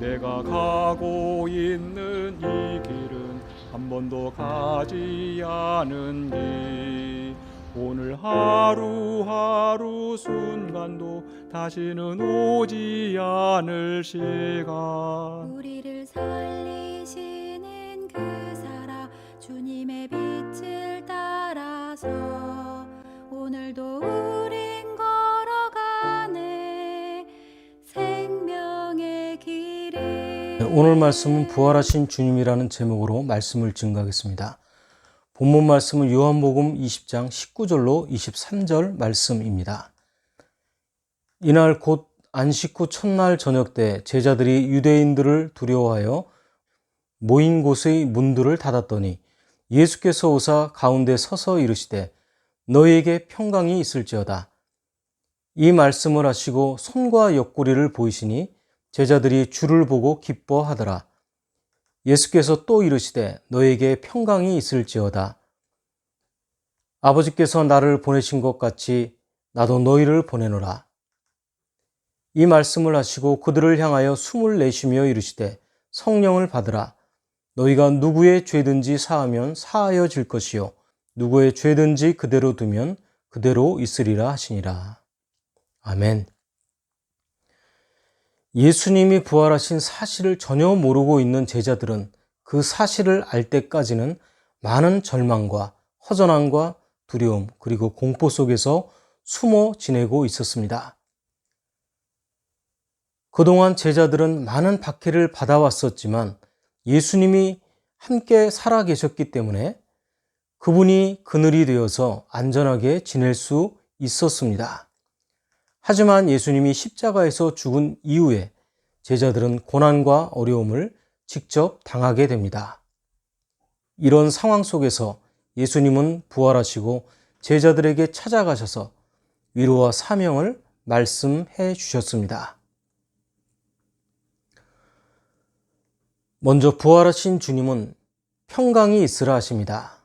내가 가고 있는 이 길은 한 번도 가지 않은 길. 오늘 하루하루 순간도 다시는 오지 않을 시간. 우리를 살리시는 그 사랑 주님의 빛을 따라서 오늘도 우린 걸어가네 생명의 길을. 오늘 말씀은 부활하신 주님이라는 제목으로 말씀을 증거하겠습니다. 본문 말씀은 요한복음 20장 19절로 23절 말씀입니다. 이날 곧 안식 후 첫날 저녁 때 제자들이 유대인들을 두려워하여 모인 곳의 문들을 닫았더니 예수께서 오사 가운데 서서 이르시되 너희에게 평강이 있을지어다. 이 말씀을 하시고 손과 옆구리를 보이시니 제자들이 주를 보고 기뻐하더라. 예수께서 또 이르시되 너희에게 평강이 있을지어다. 아버지께서 나를 보내신 것 같이 나도 너희를 보내노라. 이 말씀을 하시고 그들을 향하여 숨을 내쉬며 이르시되 성령을 받으라. 너희가 누구의 죄든지 사하면 사하여질 것이요 누구의 죄든지 그대로 두면 그대로 있으리라 하시니라. 아멘. 예수님이 부활하신 사실을 전혀 모르고 있는 제자들은 그 사실을 알 때까지는 많은 절망과 허전함과 두려움 그리고 공포 속에서 숨어 지내고 있었습니다. 그동안 제자들은 많은 박해를 받아왔었지만 예수님이 함께 살아 계셨기 때문에 그분이 그늘이 되어서 안전하게 지낼 수 있었습니다. 하지만 예수님이 십자가에서 죽은 이후에 제자들은 고난과 어려움을 직접 당하게 됩니다. 이런 상황 속에서 예수님은 부활하시고 제자들에게 찾아가셔서 위로와 사명을 말씀해 주셨습니다. 먼저 부활하신 주님은 평강이 있으라 하십니다.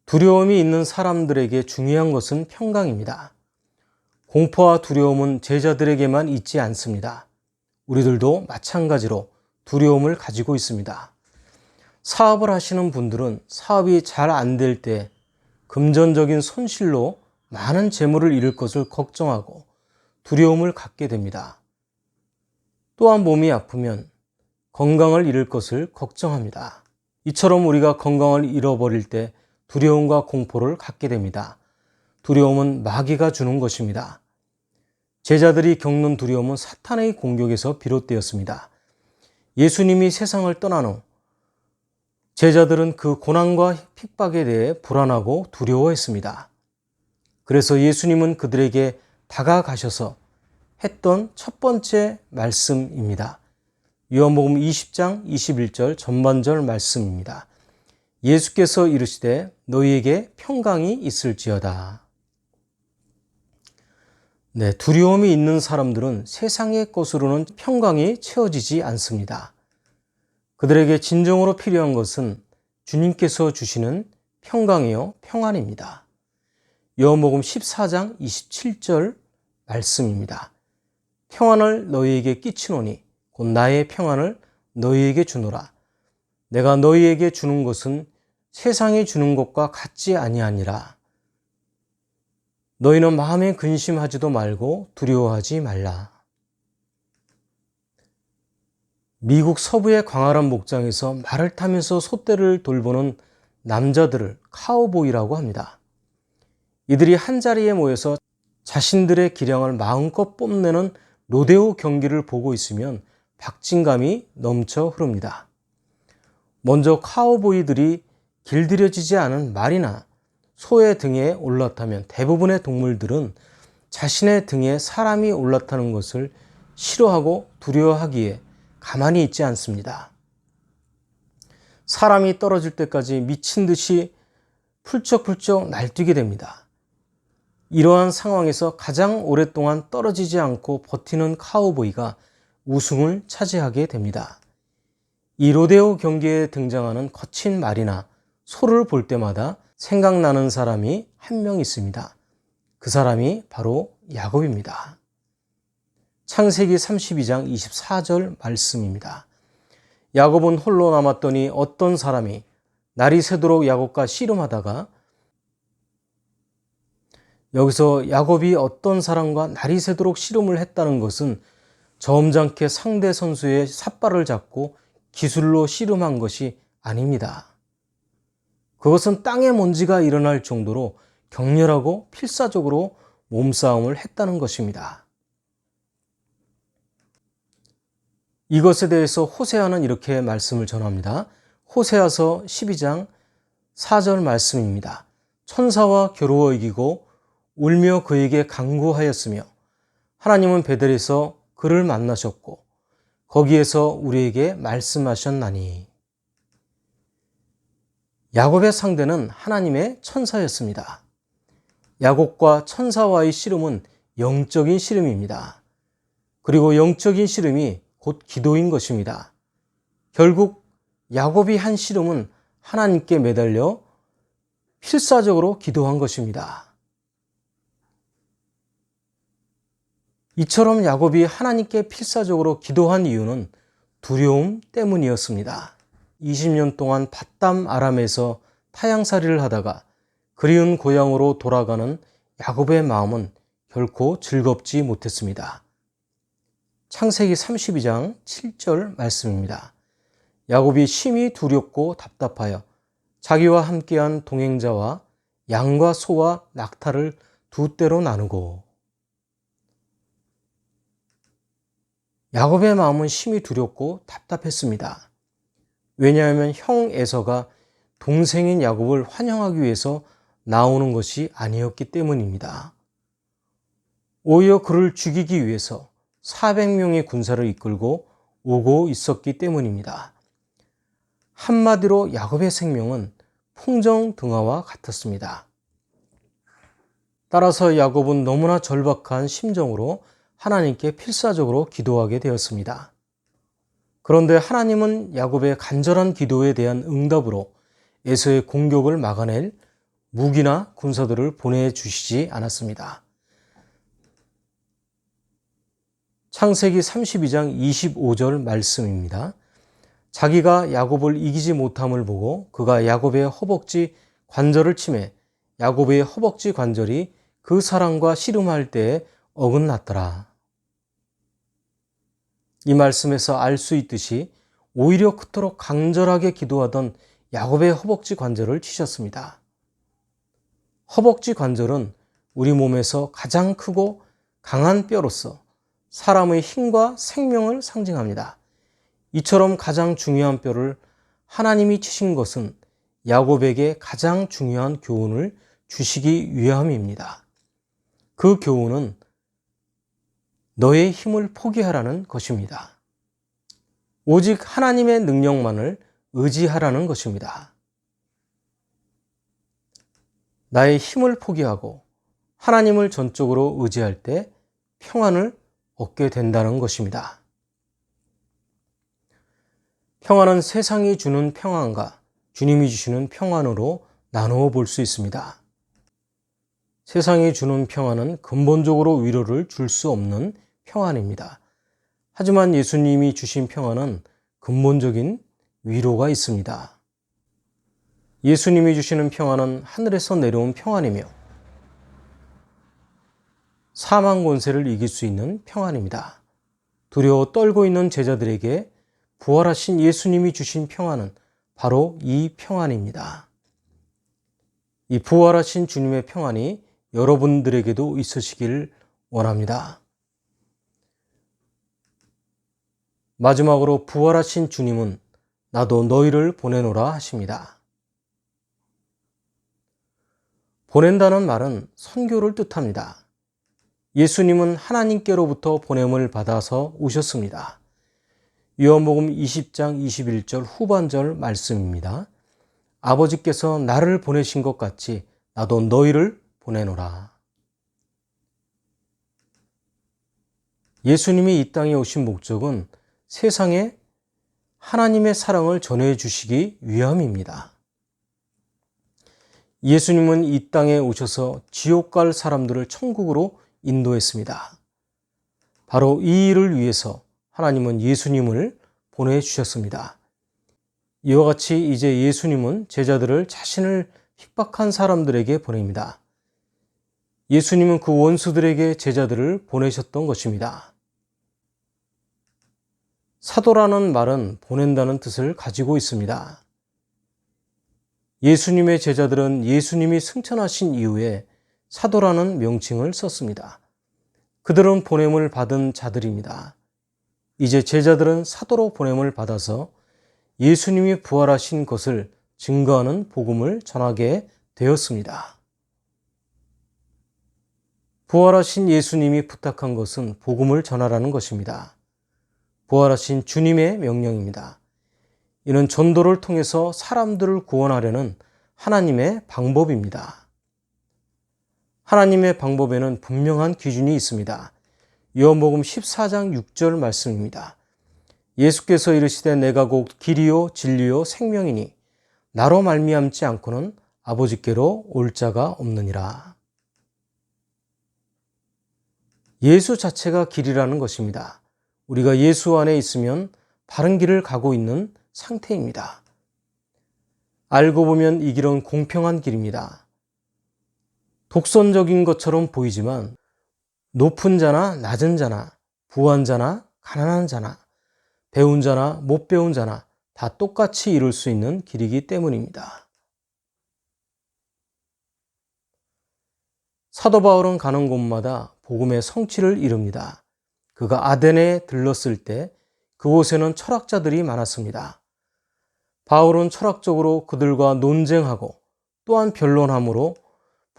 두려움이 있는 사람들에게 중요한 것은 평강입니다. 공포와 두려움은 제자들에게만 있지 않습니다. 우리들도 마찬가지로 두려움을 가지고 있습니다. 사업을 하시는 분들은 사업이 잘 안 될 때 금전적인 손실로 많은 재물을 잃을 것을 걱정하고 두려움을 갖게 됩니다. 또한 몸이 아프면 건강을 잃을 것을 걱정합니다. 이처럼 우리가 건강을 잃어버릴 때 두려움과 공포를 갖게 됩니다. 두려움은 마귀가 주는 것입니다. 제자들이 겪는 두려움은 사탄의 공격에서 비롯되었습니다. 예수님이 세상을 떠난 후 제자들은 그 고난과 핍박에 대해 불안하고 두려워했습니다. 그래서 예수님은 그들에게 다가가셔서 했던 첫 번째 말씀입니다. 요한복음 20장 21절 전반절 말씀입니다. 예수께서 이르시되 너희에게 평강이 있을지어다. 네, 두려움이 있는 사람들은 세상의 것으로는 평강이 채워지지 않습니다. 그들에게 진정으로 필요한 것은 주님께서 주시는 평강이요 평안입니다. 요한복음 14장 27절 말씀입니다. 평안을 너희에게 끼치노니 곧 나의 평안을 너희에게 주노라. 내가 너희에게 주는 것은 세상이 주는 것과 같지 아니하니라. 너희는 마음에 근심하지도 말고 두려워하지 말라. 미국 서부의 광활한 목장에서 말을 타면서 소떼를 돌보는 남자들을 카우보이라고 합니다. 이들이 한자리에 모여서 자신들의 기량을 마음껏 뽐내는 로데오 경기를 보고 있으면 박진감이 넘쳐 흐릅니다. 먼저 카우보이들이 길들여지지 않은 말이나 소의 등에 올라타면 대부분의 동물들은 자신의 등에 사람이 올라타는 것을 싫어하고 두려워하기에 가만히 있지 않습니다. 사람이 떨어질 때까지 미친 듯이 풀쩍풀쩍 날뛰게 됩니다. 이러한 상황에서 가장 오랫동안 떨어지지 않고 버티는 카우보이가 우승을 차지하게 됩니다. 이 로데오 경기에 등장하는 거친 말이나 소를 볼 때마다 생각나는 사람이 한 명 있습니다. 그 사람이 바로 야곱입니다. 창세기 32장 24절 말씀입니다. 야곱은 홀로 남았더니 어떤 사람이 날이 새도록 야곱과 씨름하다가, 여기서 야곱이 어떤 사람과 날이 새도록 씨름을 했다는 것은 점잖게 상대 선수의 삿발을 잡고 기술로 씨름한 것이 아닙니다. 그것은 땅에 먼지가 일어날 정도로 격렬하고 필사적으로 몸싸움을 했다는 것입니다. 이것에 대해서 호세아는 이렇게 말씀을 전합니다. 호세아서 12장 4절 말씀입니다. 천사와 겨루어 이기고 울며 그에게 간구하였으며 하나님은 베델에서 그를 만나셨고 거기에서 우리에게 말씀하셨나니. 야곱의 상대는 하나님의 천사였습니다. 야곱과 천사와의 씨름은 영적인 씨름입니다. 그리고 영적인 씨름이 곧 기도인 것입니다. 결국 야곱이 한 씨름은 하나님께 매달려 필사적으로 기도한 것입니다. 이처럼 야곱이 하나님께 필사적으로 기도한 이유는 두려움 때문이었습니다. 20년 동안 밧담 아람에서 타향살이를 하다가 그리운 고향으로 돌아가는 야곱의 마음은 결코 즐겁지 못했습니다. 창세기 32장 7절 말씀입니다. 야곱이 심히 두렵고 답답하여 자기와 함께한 동행자와 양과 소와 낙타를 두 떼로 나누고. 야곱의 마음은 심히 두렵고 답답했습니다. 왜냐하면 형 에서가 동생인 야곱을 환영하기 위해서 나오는 것이 아니었기 때문입니다. 오히려 그를 죽이기 위해서 400명의 군사를 이끌고 오고 있었기 때문입니다. 한마디로 야곱의 생명은 풍정등화와 같았습니다. 따라서 야곱은 너무나 절박한 심정으로 하나님께 필사적으로 기도하게 되었습니다. 그런데 하나님은 야곱의 간절한 기도에 대한 응답으로 에서의 공격을 막아낼 무기나 군사들을 보내주시지 않았습니다. 창세기 32장 25절 말씀입니다. 자기가 야곱을 이기지 못함을 보고 그가 야곱의 허벅지 관절을 치매 야곱의 허벅지 관절이 그 사람과 씨름할 때에 어긋났더라. 이 말씀에서 알 수 있듯이 오히려 그토록 강절하게 기도하던 야곱의 허벅지 관절을 치셨습니다. 허벅지 관절은 우리 몸에서 가장 크고 강한 뼈로서 사람의 힘과 생명을 상징합니다. 이처럼 가장 중요한 뼈를 하나님이 치신 것은 야곱에게 가장 중요한 교훈을 주시기 위함입니다. 그 교훈은 너의 힘을 포기하라는 것입니다. 오직 하나님의 능력만을 의지하라는 것입니다. 나의 힘을 포기하고 하나님을 전적으로 의지할 때 평안을 얻게 된다는 것입니다. 평안은 세상이 주는 평안과 주님이 주시는 평안으로 나누어 볼 수 있습니다. 세상이 주는 평안은 근본적으로 위로를 줄 수 없는 평안입니다. 하지만 예수님이 주신 평안은 근본적인 위로가 있습니다. 예수님이 주시는 평안은 하늘에서 내려온 평안이며 사망 권세를 이길 수 있는 평안입니다. 두려워 떨고 있는 제자들에게 부활하신 예수님이 주신 평안은 바로 이 평안입니다. 이 부활하신 주님의 평안이 여러분들에게도 있으시길 원합니다. 마지막으로 부활하신 주님은 나도 너희를 보내노라 하십니다. 보낸다는 말은 선교를 뜻합니다. 예수님은 하나님께로부터 보냄을 받아서 오셨습니다. 요한복음 20장 21절 후반절 말씀입니다. 아버지께서 나를 보내신 것 같이 나도 너희를 보내노라. 예수님이 이 땅에 오신 목적은 세상에 하나님의 사랑을 전해주시기 위함입니다. 예수님은 이 땅에 오셔서 지옥 갈 사람들을 천국으로 인도했습니다. 바로 이 일을 위해서 하나님은 예수님을 보내주셨습니다. 이와 같이 이제 예수님은 제자들을 자신을 핍박한 사람들에게 보냅니다. 예수님은 그 원수들에게 제자들을 보내셨던 것입니다. 사도라는 말은 보낸다는 뜻을 가지고 있습니다. 예수님의 제자들은 예수님이 승천하신 이후에 사도라는 명칭을 썼습니다. 그들은 보냄을 받은 자들입니다. 이제 제자들은 사도로 보냄을 받아서 예수님이 부활하신 것을 증거하는 복음을 전하게 되었습니다. 부활하신 예수님이 부탁한 것은 복음을 전하라는 것입니다. 부활하신 주님의 명령입니다. 이는 전도를 통해서 사람들을 구원하려는 하나님의 방법입니다. 하나님의 방법에는 분명한 기준이 있습니다. 요한복음 14장 6절 말씀입니다. 예수께서 이르시되 내가 곧 길이요 진리요 생명이니 나로 말미암지 않고는 아버지께로 올 자가 없느니라. 예수 자체가 길이라는 것입니다. 우리가 예수 안에 있으면 바른 길을 가고 있는 상태입니다. 알고 보면 이 길은 공평한 길입니다. 독선적인 것처럼 보이지만 높은 자나 낮은 자나 부한 자나 가난한 자나 배운 자나 못 배운 자나 다 똑같이 이룰 수 있는 길이기 때문입니다. 사도 바울은 가는 곳마다 복음의 성취를 이룹니다. 그가 아덴에 들렀을 때 그곳에는 철학자들이 많았습니다. 바울은 철학적으로 그들과 논쟁하고 또한 변론함으로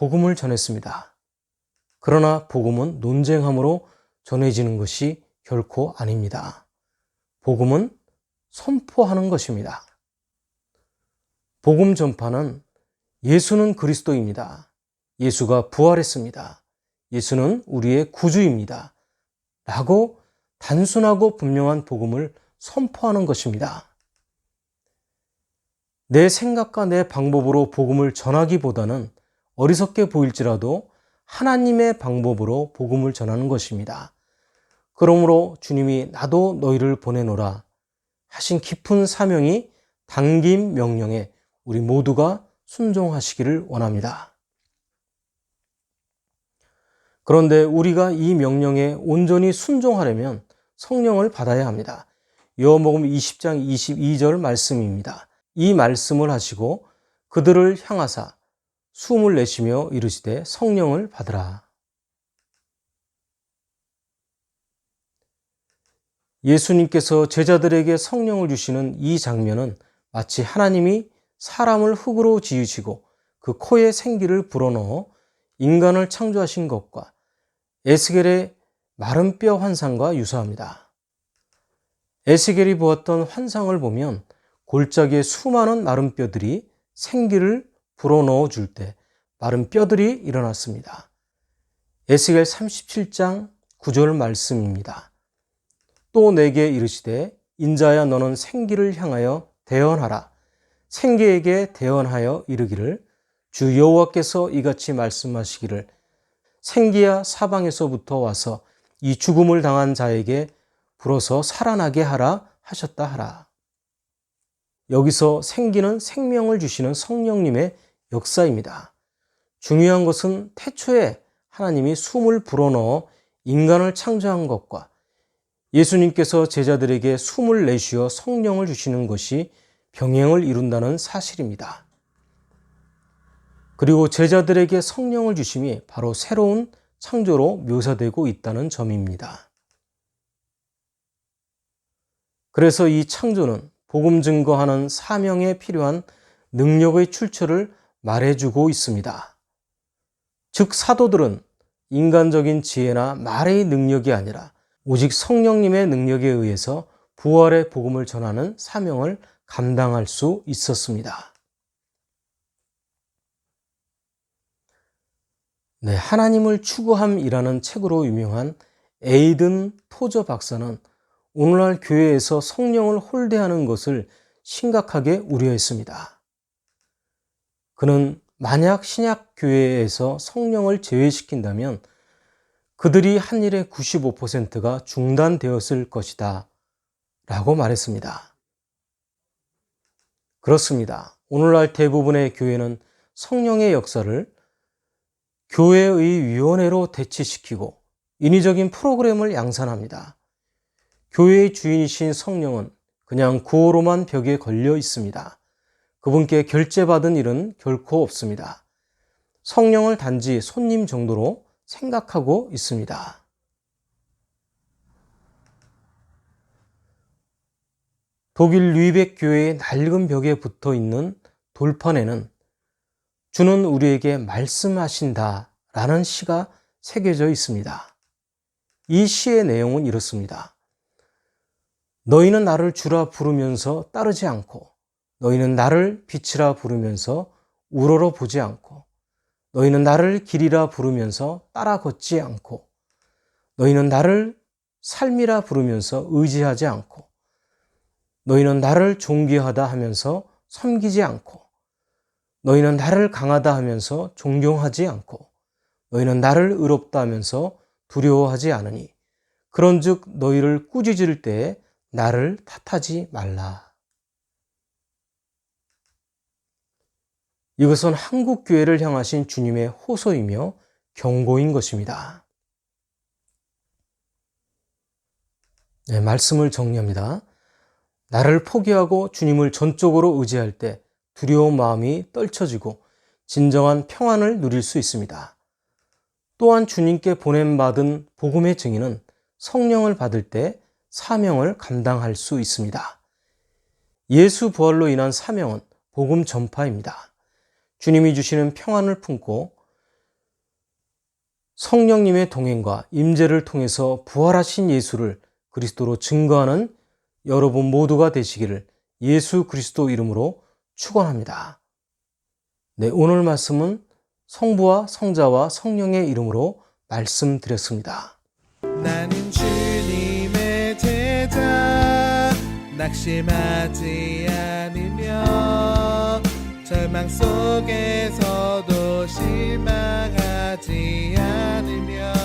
복음을 전했습니다. 그러나 복음은 논쟁함으로 전해지는 것이 결코 아닙니다. 복음은 선포하는 것입니다. 복음 전파는 예수는 그리스도입니다. 예수가 부활했습니다. 예수는 우리의 구주입니다. 라고 단순하고 분명한 복음을 선포하는 것입니다. 내 생각과 내 방법으로 복음을 전하기보다는 어리석게 보일지라도 하나님의 방법으로 복음을 전하는 것입니다. 그러므로 주님이 나도 너희를 보내노라 하신 깊은 사명이 당긴 명령에 우리 모두가 순종하시기를 원합니다. 그런데 우리가 이 명령에 온전히 순종하려면 성령을 받아야 합니다. 요한복음 20장 22절 말씀입니다. 이 말씀을 하시고 그들을 향하사 숨을 내쉬며 이르시되 성령을 받으라. 예수님께서 제자들에게 성령을 주시는 이 장면은 마치 하나님이 사람을 흙으로 지으시고 그 코에 생기를 불어넣어 인간을 창조하신 것과 에스겔의 마른 뼈 환상과 유사합니다. 에스겔이 보았던 환상을 보면 골짜기에 수많은 마른 뼈들이 생기를 불어넣어 줄 때 마른 뼈들이 일어났습니다. 에스겔 37장 9절 말씀입니다. 또 내게 이르시되 인자야 너는 생기를 향하여 대언하라. 생기에게 대언하여 이르기를 주 여호와께서 이같이 말씀하시기를 생기야 사방에서부터 와서 이 죽음을 당한 자에게 불어서 살아나게 하라 하셨다 하라. 여기서 생기는 생명을 주시는 성령님의 역사입니다. 중요한 것은 태초에 하나님이 숨을 불어넣어 인간을 창조한 것과 예수님께서 제자들에게 숨을 내쉬어 성령을 주시는 것이 병행을 이룬다는 사실입니다. 그리고 제자들에게 성령을 주심이 바로 새로운 창조로 묘사되고 있다는 점입니다. 그래서 이 창조는 복음 증거하는 사명에 필요한 능력의 출처를 말해주고 있습니다. 즉 사도들은 인간적인 지혜나 말의 능력이 아니라 오직 성령님의 능력에 의해서 부활의 복음을 전하는 사명을 감당할 수 있었습니다. 네, 하나님을 추구함이라는 책으로 유명한 에이든 토저 박사는 오늘날 교회에서 성령을 홀대하는 것을 심각하게 우려했습니다. 그는 만약 신약 교회에서 성령을 제외시킨다면 그들이 한 일의 95%가 중단되었을 것이다 라고 말했습니다. 그렇습니다. 오늘날 대부분의 교회는 성령의 역사를 교회의 위원회로 대치시키고 인위적인 프로그램을 양산합니다. 교회의 주인이신 성령은 그냥 구호로만 벽에 걸려 있습니다. 그분께 결제받은 일은 결코 없습니다. 성령을 단지 손님 정도로 생각하고 있습니다. 독일 류이벡 교회의 낡은 벽에 붙어 있는 돌판에는 주는 우리에게 말씀하신다 라는 시가 새겨져 있습니다. 이 시의 내용은 이렇습니다. 너희는 나를 주라 부르면서 따르지 않고, 너희는 나를 빛이라 부르면서 우러러 보지 않고, 너희는 나를 길이라 부르면서 따라 걷지 않고, 너희는 나를 삶이라 부르면서 의지하지 않고, 너희는 나를 존귀하다 하면서 섬기지 않고, 너희는 나를 강하다 하면서 존경하지 않고, 너희는 나를 의롭다 하면서 두려워하지 않으니, 그런즉 너희를 꾸짖을 때에 나를 탓하지 말라. 이것은 한국 교회를 향하신 주님의 호소이며 경고인 것입니다. 네, 말씀을 정리합니다. 나를 포기하고 주님을 전적으로 의지할 때 두려운 마음이 떨쳐지고 진정한 평안을 누릴 수 있습니다. 또한 주님께 보냄받은 복음의 증인은 성령을 받을 때 사명을 감당할 수 있습니다. 예수 부활로 인한 사명은 복음 전파입니다. 주님이 주시는 평안을 품고 성령님의 동행과 임재를 통해서 부활하신 예수를 그리스도로 증거하는 여러분 모두가 되시기를 예수 그리스도 이름으로 축원합니다. 네, 오늘 말씀은 성부와 성자와 성령의 이름으로 말씀드렸습니다. 나는 주님의 제자, 낙심하지 않으며 절망 속에서도 실망하지 않으며